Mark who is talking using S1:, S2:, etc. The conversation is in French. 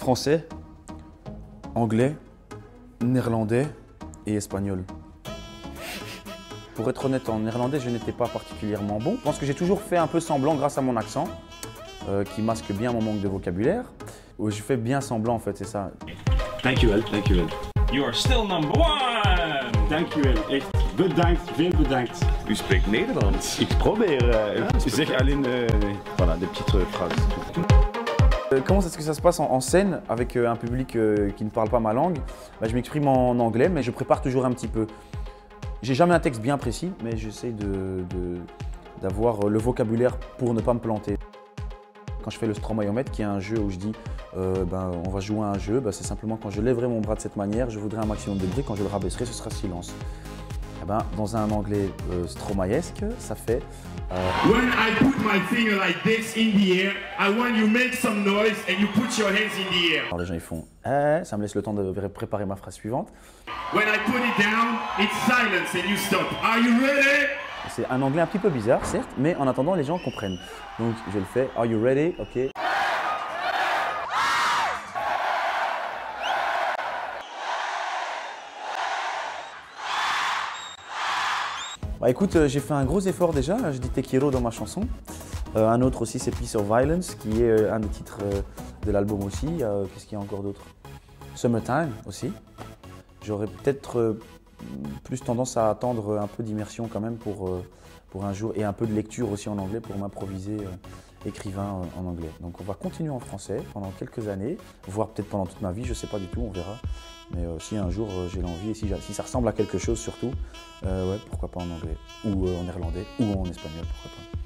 S1: Français, anglais, néerlandais et espagnol. Pour être honnête, en néerlandais, je n'étais pas particulièrement bon. Je pense que j'ai toujours fait un peu semblant grâce à mon accent, qui masque bien mon manque de vocabulaire. Je fais bien semblant en fait, c'est ça.
S2: Dankjewel, dankjewel.
S3: You are still number one!
S2: Dankjewel, echt bedankt, veel bedankt.
S3: U spreekt Nederlands.
S2: Ik probeer, zeg alleen voilà, des petites phrases.
S1: Comment est-ce que ça se passe en scène avec un public qui ne parle pas ma langue? Je m'exprime en anglais, mais je prépare toujours un petit peu. J'ai jamais un texte bien précis, mais j'essaie d'avoir le vocabulaire pour ne pas me planter. Quand je fais le Stromae-o-Met, qui est un jeu où je dis on va jouer à un jeu, c'est simplement quand je lèverai mon bras de cette manière, je voudrais un maximum de bruit, quand je le rabaisserai, ce sera silence. Dans un anglais stromaesque, ça fait
S4: When I put my finger like this in the air, I want you make some noise and you put your hands in the air.
S1: Alors les gens ils font ça me laisse le temps de préparer ma phrase suivante.
S4: When I put it down, it's silence and you stop. Are you ready?
S1: C'est un anglais un petit peu bizarre, certes, mais en attendant les gens comprennent. Donc je le fais. Are you ready? Ok. Écoute, j'ai fait un gros effort déjà, je dis Te quiero dans ma chanson. Un autre aussi, c'est Peace of Violence, qui est un des titres de l'album aussi. Qu'est-ce qu'il y a encore d'autre? Summertime aussi. J'aurais peut-être plus tendance à attendre un peu d'immersion quand même pour un jour, et un peu de lecture aussi en anglais pour m'improviser écrivain en anglais. Donc on va continuer en français pendant quelques années, voire peut-être pendant toute ma vie, je ne sais pas du tout, on verra. Mais si un jour j'ai l'envie, et si ça ressemble à quelque chose surtout, ouais, pourquoi pas en anglais, ou en néerlandais, ou en espagnol, pourquoi pas.